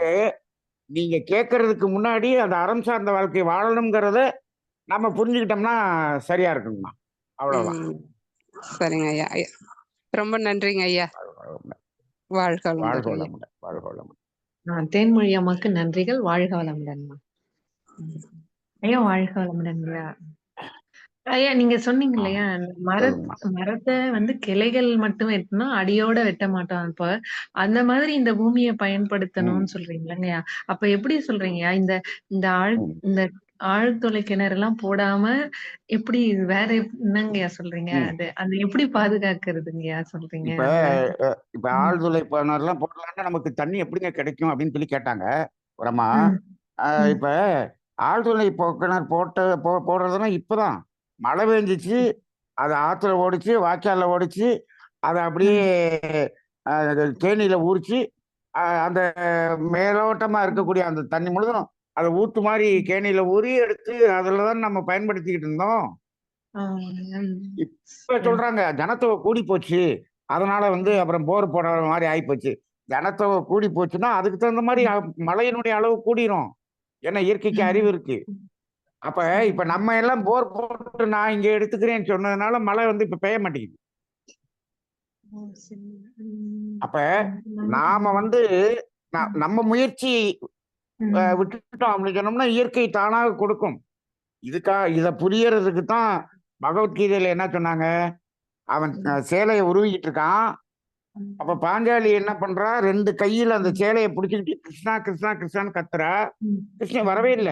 நீங்க கேட்கறதுக்கு முன்னாடி அந்த அறம் சார்ந்த வாழ்க்கை வாழணுங்கிறத நம்ம புரிஞ்சுக்கிட்டோம்னா சரியா இருக்குங்கம்மா. அவ்வளவுதான். ம். சரிங்க ஐயா. ரொம்ப நன்றிங்க ஐயா. வாழ்க வாழ்க வளமுடன் ஐயா. வளமுடன். வாழ்க வளமுடன். தேன்மொழி அம்மாக்கு நன்றிகள். வாழ்க வளமுடன்மா. ம். ஐயா வாழ்க வளமுடன் ஐயா. ஐயா நீங்க சொன்னீங்க ஆ, இல்லையா? சொல்லுங்கம்மா. மரத்த வந்து கிளைகள் மட்டும் வெட்டினா அடியோட வெட்ட மாட்டோம். அப்ப அந்த மாதிரி இந்த பூமிய ம் பயன்படுத்தணும்னு சொல்றீங்கல்லங்கய்யா? அப்ப எப்படி சொல்றீங்கய்யா? இந்த இந்த ம் இந்த ஆழ்துளை கிணறுலாம் போடாம எப்படி வேற என்னங்கய்யா சொல்றீங்க? ம். அது அது எப்படி பாதுகாக்கிறதுங்கய்யா சொல்றீங்க? இப்ப அந்த இப்ப ம். ஆழ்துளை கிணறுலாம் போடலான்னா நமக்கு தண்ணி எப்படிங்க கிடைக்கும் அப்படின்னு சொல்லி கேட்டாங்க ஒரு அம்மா. ம். ம். இப்ப ஆழ்துளை கிணறு போடுறதுன்னா இப்பதான் மழை பெஞ்சிச்சு, அது ஆத்துல ஓடிச்சு, வாய்க்கால்ல ஓடிச்சு, அதை அப்படியே ம். தேனியில ஊறிச்சு, அந்த மேலோட்டமா இருக்கக்கூடிய அந்த தண்ணி முழுதும் அதை ஊத்து மாதிரி கேணியில ஊறி எடுத்து அதுல தான் நம்ம பயன்படுத்திக்கிட்டு இருந்தோம். ஆ. ம். இப்ப சொல்றாங்க ஜனத்தொகை கூடி போச்சு, அதனால வந்து ம். அப்புறம் போர் போடுற மாதிரி ஆயிப்போச்சு. ஜனத்தொகை கூடி போச்சுன்னா அதுக்கு தகுந்த மாதிரி ம். மழையினுடைய அளவு கூடிரும். ஏன்னா இயற்கைக்கு அறிவு ம். இருக்கு. அப்ப சரி. இப்ப நம்ம எல்லாம் போர் போட்டு நான் இங்க எடுத்துக்கிறேன்னு சொன்னதுனால மழை வந்து இப்ப பெய்ய மாட்டேங்குது. ஓ! சரி. ம். அப்ப ம். நாம வந்து ம். நம்ம முயற்சி ம். விட்டுட்டோம் அப்படின்னு சொன்னோம்னா இயற்கை தானாக கொடுக்கும். இத புரியறதுக்கு தான் பகவத்கீதையில என்ன சொன்னாங்க? அவன் சேலையை உருவிக்கிட்டு இருக்கான். அப்ப பாஞ்சாலி என்ன பண்றா? 2 கையில அந்த ம். சேலைய புடிச்சுக்கிட்டு கிருஷ்ணா, கிருஷ்ணா, கிருஷ்ணான்னு கத்துறா. ம். கிருஷ்ணன் ம். வரவே இல்ல.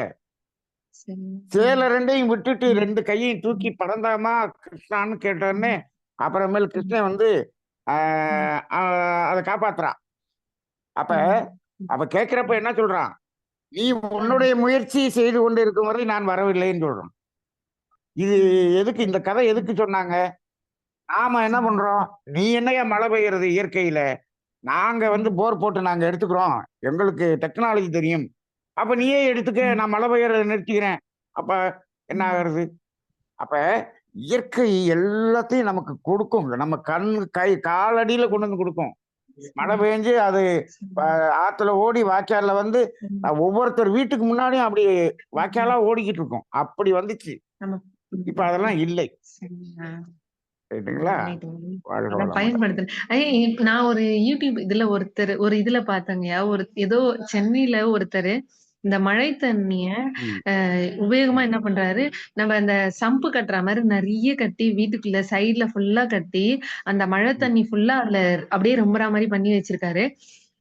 சரி. சேலை 2யும் விட்டுட்டு ம். 2 கையையும் தூக்கி ம். பறந்தாமா கிருஷ்ணான்னு கேட்டோனே, ம். அப்புறமேல் ம். கிருஷ்ணன் வந்து ஆ ம். அ அத காப்பாத்துறான். அப்ப ம். அவ கேட்கிறப்ப என்ன சொல்றான்? "நீ ம். உன்னுடைய முயற்சி செய்து கொண்டு இருக்கும் வரை நான் வரவில்லைன்னு" சொல்றான். இது ம். எதுக்கு சரி. இந்த கதை எதுக்கு சொன்னாங்க? நாம என்ன ம். பண்றோம்? நீ என்னய்யா மழை பெய்யறது இயற்கையில? நாங்க வந்து போர் போட்டு நாங்க எடுத்துக்கிறோம், எங்களுக்கு டெக்னாலஜி தெரியும். அப்ப நீயே எடுத்துக்க, நான் மழை பெய்யறதை நிறுத்திக்கிறேன். அப்ப என்ன ஆகுறது? அப்ப இயற்கை எல்லாத்தையும் நமக்கு கொடுக்கும். நம்ம கண் கை காலடியில கொண்டு வந்து கொடுக்கும். மழை பெஞ்சு அது ஆத்துல ஓடி வாய்க்கால்ல வந்து ஒவ்வொருத்தர் வீட்டுக்கு முன்னாடியும் அப்படி வாய்க்காலா ஓடிக்கிட்டு இருக்கும். அப்படி வந்துச்சு. இப்ப அதெல்லாம் இல்லை. ரைட்டுங்களா? வாழ்க அதான் வளமுடன். பயன்படுத்துறேன். இப்ப நான் ஒரு யூடியூப் இதுல ஒரு இதுல பார்த்தேங்கய்யா. ஏதோ சென்னையில ஒருத்தரு இந்த மழை தண்ணிய உபயோகமா என்ன பண்றாரு, நம்ம அந்த சம்பு கட்டுற மாதிரி நிறைய கட்டி வீட்டுக்குள்ள சைடுல ஃபுல்லா கட்டி அந்த மழை தண்ணி ஃபுல்லா அதுல அப்படியே ரொம்புற மாதிரி பண்ணி வச்சிருக்காரு.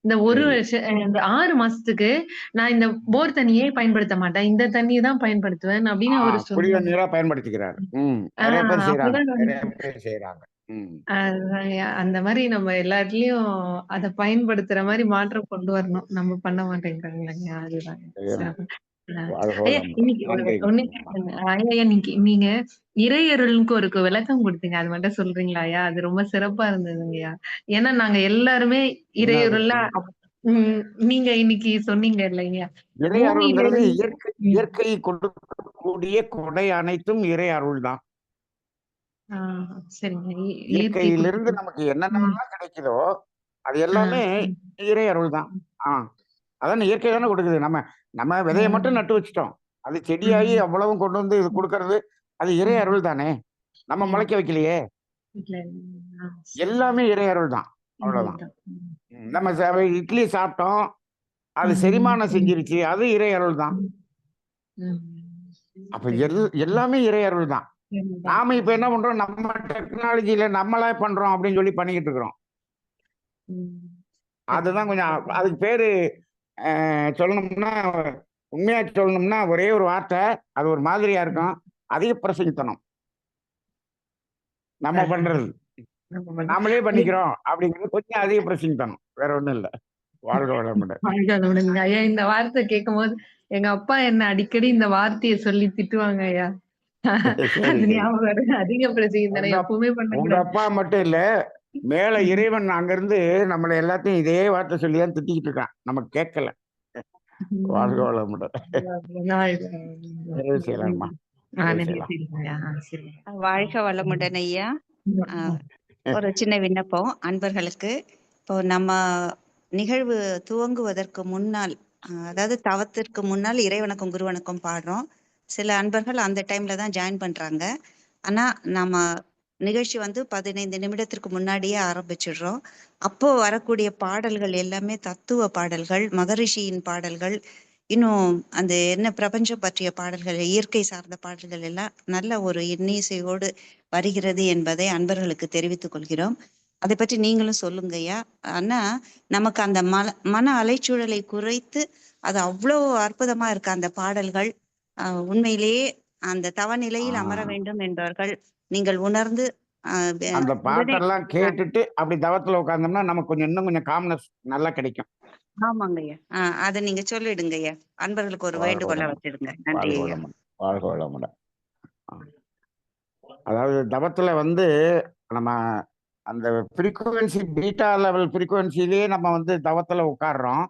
இந்த ஒரு சரி. வருஷம் இந்த 6 மாசத்துக்கு நான் இந்த போர் தண்ணியே பயன்படுத்த மாட்டேன். இந்த தண்ணியை தான் பயன்படுத்துவேன் அப்படின்னு அவரு குடிய சொன்னாரு. நீரா பயன்படுத்திக்கிறாரு. நிறைய பேர் செய்யறாங்க. அப்படிதான் நிறைய பேர் செய்யறாங்க. அதான்யா. அந்த மாதிரி நம்ம எல்லாத்துலயும் அத பயன்படுத்துற மாதிரி மாற்றம் கொண்டு வரணும். நம்ம பண்ண மாட்டேங்கிறாங்கல்லங்க. அதுதான் செய்யணும். சிறப்பு. வாழ்க ஐயா வளமுடன். இன்னைக்கு நன்றி. ஒண்ணு கேக்குறேங்க. ஐயா நீங்க இறையருளுக்கு ஒரு விளக்கம் கொடுத்தீங்க. அது மட்டும் சொல்றீங்களா ஐயா? அது ரொம்ப சிறப்பா இருந்ததுங்கய்யா. ஏன்னா நாங்க எல்லாருமே என்னது? இறையருள்ல நீங்க இன்னைக்கு சொன்னீங்க இல்லையா? இறை பூமியில அருள்ங்கிறது இருந்து இயற்கை கொடுக்கக்கூடிய கொடை அனைத்தும் இறை அருள் தான். சரிங்க. இயற்கை இயற்கையிலிருந்து கொடுக்குது. நமக்கு என்னென்னலாம் கிடைக்குதோ அது எல்லாமே இறை அருள் தான். அதான் இயற்கை தானே கொடுக்குது. நம்ம விதையை மட்டும் நட்டு வச்சுட்டோம். அது செடியாகி அவ்வளவும் கொண்டு வந்து இது கொடுக்கறது அது இறை அருள் தானே. நம்ம முளைக்க வைக்கலையே. எல்லாமே இறை அருள் தான். அவ்வளவுதான். நம்ம இட்லி சாப்பிட்டோம், அது செரிமானம் செஞ்சிருச்சு, அது இறை அருள் தான். அப்ப எல்லாமே இறை அருள் தான். நாம இப்ப என்ன பண்றோம், நம்ம டெக்னாலஜியில நம்மளே பண்றோம் அப்படின்னு சொல்லி பண்ணிக்கிட்டு இருக்கிறோம். அதுதான் கொஞ்சம் அதுக்கு பேரு சொல்லணும்னா, உண்மையா சொல்லணும்னா ஒரே ஒரு வார்த்தை, அது ஒரு மாதிரியா இருக்கும், அதிக பிரசங்கித்தனம். நம்ம பண்றது நாமளே பண்ணிக்கிறோம் அப்படிங்கிறது கொஞ்சம் அதிக பிரசங்கித்தனம், வேற ஒண்ணும் இல்ல. வாழ்க வளமுடன். ஐயா இந்த வார்த்தை கேட்கும் போது எங்க அப்பா என்ன அடிக்கடி இந்த வார்த்தையை சொல்லி திட்டுவாங்க ஐயா. அது ஞாபகம் வருது. அதிக பிரசங்கித்தனம் எப்பவுமே உங்க பண்ணக்கூடாது. அப்பா மட்டும் இல்ல, மேல இறைவன் அங்கிருந்து நம்மள எல்லாத்தையும் இதே வார்த்தை சொல்லிதான் திட்டிக்கிட்டு இருக்கான், நமக்கு கேட்கல. வாழ்க வளமுடன். நிறைவு செய்யலாமா? வாழ்க வளமுடன் ஐயா. ஒரு சின்ன விண்ணப்பம் அன்பர்களுக்கு. இப்போ நம்ம நிகழ்வு துவங்குவதற்கு முன்னால், அதாவது தவத்திற்கு முன்னால் இறைவணக்கம் குருவணக்கம் பாடுறோம். சில அன்பர்கள் அந்த டைம்ல தான் ஜாயின் பண்றாங்க. ஆனா நம்ம நிகழ்ச்சி வந்து 15 நிமிடத்திற்கு முன்னாடியே ஆரம்பிச்சிடுறோம். அப்போ வரக்கூடிய பாடல்கள் எல்லாமே தத்துவ பாடல்கள், மகரிஷியின் பாடல்கள், இன்னும் அந்த என்ன பிரபஞ்சம் பற்றிய பாடல்கள், இயற்கை சார்ந்த பாடல்கள் எல்லாம் நல்ல ஒரு இன்னிசையோடு வருகிறது என்பதை அன்பர்களுக்கு தெரிவித்துக் கொள்கிறோம். அதை பற்றி நீங்களும் சொல்லுங்கய்யா. ஆனா நமக்கு அந்த மன அலைச்சூழலை குறைத்து அது அவ்வளவு அற்புதமா இருக்கு அந்த பாடல்கள். உண்மையிலேயே அந்த தவநிலையில் அமர வேண்டும் என்பவர்கள் நீங்கள் உணர்ந்து அந்த பாட்டெல்லாம் கேட்டுட்டு அப்படி தவத்துல உட்கார்ந்தோம்னா நமக்கு கொஞ்சம் இன்னும் கொஞ்சம் காம்னஸ் நல்லா கிடைக்கும். ஆமாங்கய்யா. அதை நீங்க சொல்லிடுங்கய்யா. அன்பர்களுக்கு ஒரு வேண்டுகோளை வச்சிடுங்க. நன்றி ஐயா. வாழ்க வளமுடன். அதாவது தவத்துல வந்து நம்ம அந்த ஃப்ரீக்குவன்சி பீட்டா லெவல் ஃப்ரீக்குவன்சிலேயே நம்ம வந்து தவத்துல உட்கார்றோம்.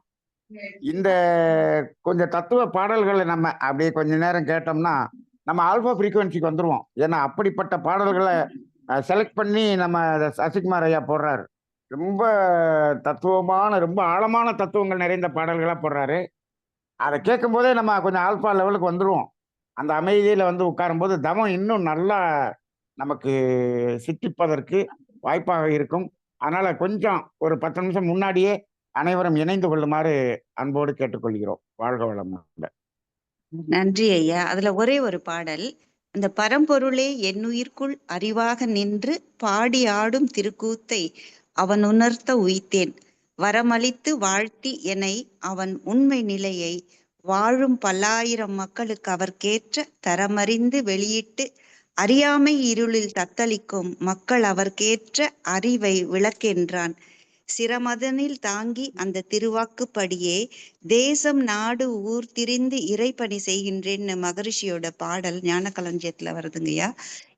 இந்த கொஞ்சம் தத்துவ பாடல்களை நம்ம அப்படியே கொஞ்ச நேரம் கேட்டோம்னா நம்ம ஆல்பா ஃப்ரீக்குவன்சிக்கு வந்துருவோம். ஏன்னா அப்படிப்பட்ட பாடல்களை செலக்ட் பண்ணி நம்ம சசிகுமார் ஐயா போடுறாரு. ரொம்ப தத்துவமான, ரொம்ப ஆழமான தத்துவங்கள் நிறைந்த பாடல்களா போடுறாரு. அதை கேட்கும் போதே நம்ம கொஞ்சம் ஆல்பா லெவலுக்கு வந்துருவோம். அந்த அமைதியில வந்து உட்காரும் போது தவம் இன்னும் நல்லா நமக்கு சித்திப்பதற்கு வாய்ப்பாக இருக்கும். அதனால கொஞ்சம் ஒரு 10 நிமிஷம் முன்னாடியே அனைவரும் இணைந்து கொள்ளுமாறு அன்போடு கேட்டுக்கொள்கிறோம். வாழ்க வளமுடன். நன்றி ஐயா. அதுல ஒரே ஒரு பாடல், அந்த பரம்பொருளே என்னுயிர்க்குள் அறிவாக நின்று பாடி ஆடும் திருக்கூத்தை அவன் உணர்த்த உய்த்தேன், வரமளித்து வாழ்த்தி எனை அவன் உண்மை நிலையை வாழும் பல்லாயிரம் மக்களுக்கு அவர்க்கேற்ற தரமறிந்து வெளியிட்டு அறியாமை இருளில் தத்தளிக்கும் மக்கள் அவர்க்கேற்ற அறிவை விளக்கென்றான். சிரமதனில் தாங்கி அந்த திருவாக்குப்படியே தேசம் நாடு ஊர் திரிந்து இறைப்பணி செய்கின்றேன்னு மகரிஷியோட பாடல் ஞான களஞ்சியத்துல வருதுங்கய்யா.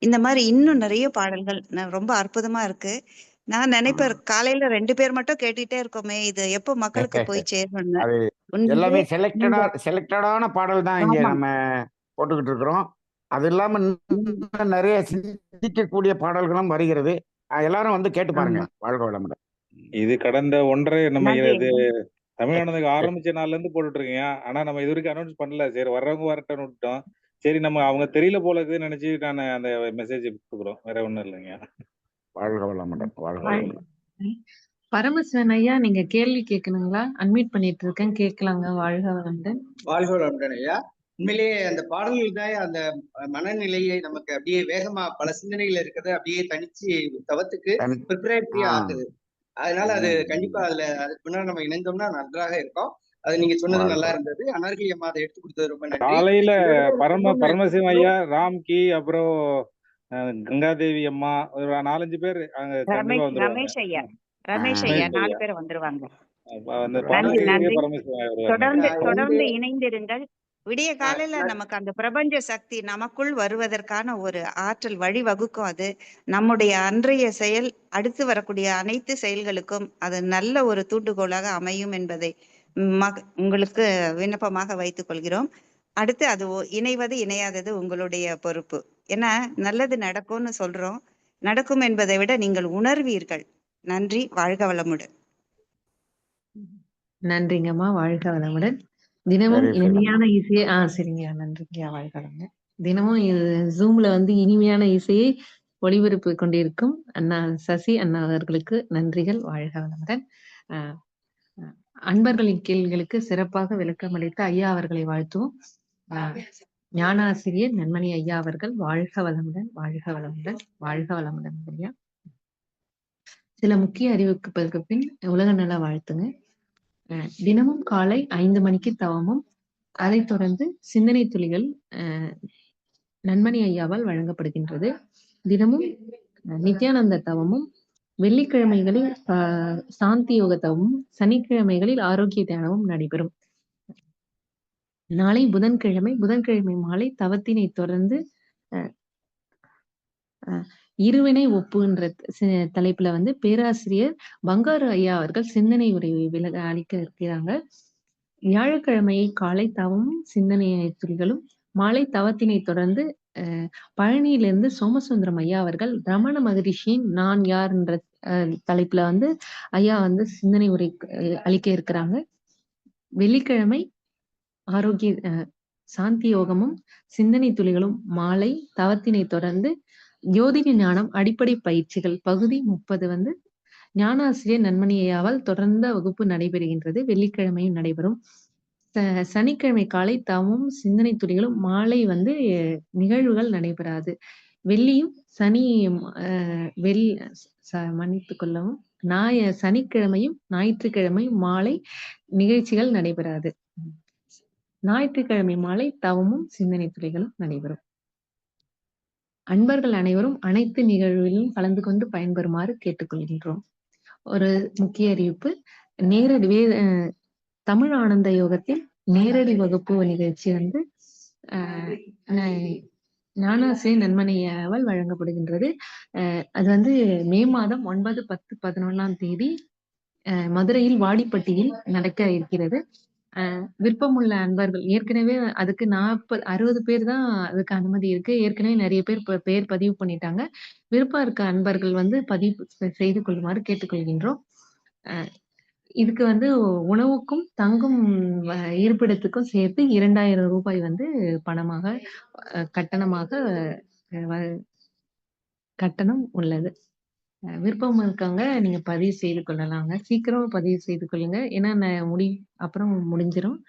இந்த மாதிரி இன்னும் நிறைய பாடல்கள் ரொம்ப அற்புதமா இருக்கு. நான் நினைப்பேன் காலையில 2 பேர் மட்டும் கேட்டுட்டே இருக்கோமே, இது எப்போ மக்களுக்கு போய் சேரும்னு. அது எல்லாமே உண்மையிலே நீங்க செலக்டடான பாடல் தான் இங்க ஆமா. நம்ம போட்டுக்கிட்டு இருக்கிறோம். அது இல்லாம ம். இன்னும் நிறைய சிந்திக்கக்கூடிய பாடல்களும் வருகிறது. எல்லாரும் வந்து கேட்டு பாருங்க. ஆமா. வாழ்க வளமுடன். இது கடந்த 1.5 நம்ம நன்றி இது ஐயா. தமிழானதுக்கு ஆரம்பிச்ச நாள்ல இருந்து போட்டுட்டு இருக்கீங்க. ஆனா நம்ம இது வரைக்கும் அனௌன்ஸ் பண்ணல. சரி வர்றவங்க வரட்டும்னு விட்டோம். சரி நம்ம அவங்க தெரியல போல இருக்குதுன்னு நினைச்சு நான் அந்த மெசேஜ் கொடுக்குறோம். வேற ஒண்ணும் இல்லைங்க. வாழ்க வளமுடன். வாழ்க வாழ்க வளமுடன். பரமசிவன் ஐயா, நீங்க கேள்வி கேட்கணுங்களா? அன்மியூட் பண்ணிட்டு இருக்கேன், கேட்கலாங்க. வாழ்க வளமுடன். வாழ்க வளமுடன் ஐயா. உண்மையிலேயே அந்த பாடல்கள் தான் அந்த மனநிலையை நமக்கு அப்படியே வேகமா பல சிந்தனைகள் இருக்கிறத அப்படியே தனிச்சு தவத்துக்கு ப்ரிப்பரேட்டரியா ஆகுது. அதனால அது கண்டிப்பா அதுக்கு முன்னாடி நம்ம இணைந்தோம்னா நன்றாக இருக்கும். அது நீங்க சொன்னது நல்லா இருந்தது. அனார்கலி அம்மா அதை எடுத்து கொடுத்தது ரொம்ப நன்றி. காலையில பரமசிவம் ஐயா, ராம்கி, அப்புறம் கங்காதேவி அம்மா, ஒரு 4-5 பேர் அங்க கண்டிப்பா வந்துருவாங்க. ரமேஷ் ஐயா 4 பேர் வந்துருவாங்க. அந்த நன்றி பாடலுக்கு நன்றி. பரமசிவம் ஐயா வருவாங்க. தொடர்ந்து இணைந்திருங்கள். விடிய காலையில நமக்கு அந்த பிரபஞ்ச சக்தி நமக்குள் வருவதற்கான ஒரு ஆற்றல் வழிவகுக்கும். அது நம்முடைய அன்றைய செயல் அடுத்து வரக்கூடிய அனைத்து செயல்களுக்கும் அது நல்ல ஒரு தூண்டுகோலாக அமையும் என்பதை உங்களுக்கு விண்ணப்பமாக வைத்துக் கொள்கிறோம். அடுத்து அது இணைவது இணையாதது உங்களுடைய பொறுப்பு. ஏன்னா நல்லது நடக்கும்னு சொல்றோம், நடக்கும் என்பதை விட நீங்கள் உணர்வீர்கள். நன்றி. வாழ்க வளமுடன். நன்றிங்கம்மா. வாழ்க வளமுடன். தினமும் இனிமையான இசையை சரிங்க, நன்றிங்கய்யா. வாழ்க வளமுடன். தினமும் ஜூம்ல வந்து இனிமையான இசையை ஒளிபரப்பு கொண்டிருக்கும் அண்ணா சசி அண்ணா அவர்களுக்கு நன்றிகள். வாழ்க வளமுடன். அன்பர்களின் கேள்விகளுக்கு சிறப்பாக விளக்கம் அளித்த ஐயா அவர்களை வாழ்த்துவோம். ஞானாசிரியர் நன்மணி ஐயா அவர்கள் வாழ்க வளமுடன். வாழ்க வளமுடன். வாழ்க வளமுடன் ஐயா. சில முக்கிய அறிவிப்புகளுக்கு பின் உலக நல வாழ்த்துங்க. தினமும் காலை 5 மணிக்கு தவமும், அதைத் தொடர்ந்து சிந்தனை துளிகள் நன்மணி ஐயாவால் வழங்கப்படுகின்றது. தினமும் நித்யானந்த தவமும், வெள்ளிக்கிழமைகளில் சாந்தி யோக தவமும், சனிக்கிழமைகளில் ஆரோக்கிய தியானமும் நடைபெறும். நாளை புதன்கிழமை மாலை தவத்தினை தொடர்ந்து இருவினை ஒப்புன்ற தலைப்புல வந்து பேராசிரியர் பங்காரு ஐயா அவர்கள் சிந்தனை உரை அளிக்க இருக்கிறாங்க. வியாழக்கிழமை காலை தவமும் சிந்தனை துளிகளும், மாலை தவத்தினை தொடர்ந்து பழனியிலிருந்து சோமசுந்தரம் ஐயா அவர்கள் ரமண மகரிஷியின் நான் யார் என்ற தலைப்புல வந்து ஐயா வந்து சிந்தனை உரை அளிக்க இருக்கிறாங்க. வெள்ளிக்கிழமை ஆரோக்கிய சாந்தி யோகமும் சிந்தனை துளிகளும், மாலை தவத்தினை தொடர்ந்து யோதினி ஞானம் அடிப்படை பயிற்சிகள் பகுதி 30 வந்து ஞானாசிரியர் நன்மணி ஐயாவால் தொடர்ந்த வகுப்பு நடைபெறுகின்றது. வெள்ளிக்கிழமையும் நடைபெறும். சனிக்கிழமை காலை தவமும் சிந்தனை துளிகளும், மாலை வந்து நிகழ்வுகள் நடைபெறாது. வெள்ளியும் சனியும் மன்னித்துக் கொள்ளவும், சனிக்கிழமையும் ஞாயிற்றுக்கிழமையும் மாலை நிகழ்ச்சிகள் நடைபெறாது. ஞாயிற்றுக்கிழமை மாலை தவமும் சிந்தனை துளிகளும் நடைபெறும். அன்பர்கள் அனைவரும் அனைத்து நிகழ்வுகளிலும் கலந்து கொண்டு பயன்பெறுமாறு கேட்டுக்கொள்கின்றோம். ஒரு முக்கிய அறிவிப்பு, நேரடி தமிழ் ஆனந்த யோகத்தில் நேரடி வகுப்பு நிகழ்ச்சி வந்து ஞானாசிரியர் நன்மணியாவால் வழங்கப்படுகின்றது. அது வந்து மே மாதம் 9, 10, 11ஆம் தேதி மதுரையில் வாடிப்பட்டியில் நடக்க இருக்கிறது. விருப்பமுள்ள அன்பர்கள் ஏற்கனவே அதுக்கு 60 பேர் தான் அதுக்கு அனுமதி இருக்கு. ஏற்கனவே நிறைய பேர் பெயர் பதிவு பண்ணிட்டாங்க. விருப்பம் இருக்க அன்பர்கள் வந்து பதிவு செய்து கொள்ளுமாறு கேட்டுக்கொள்கின்றோம். இதுக்கு வந்து உணவுக்கும் தங்கும் இருப்பிடத்துக்கும் சேர்த்து 2000 ரூபாய் வந்து பணமாக கட்டணம் உள்ளது. விருப்பம் இருக்காங்க, நீங்க பதிவு செய்து கொள்ளலாங்க. சீக்கிரம் பதிவு செய்து கொள்ளுங்க. ஏன்னா அப்புறம் முடிஞ்சிடும்.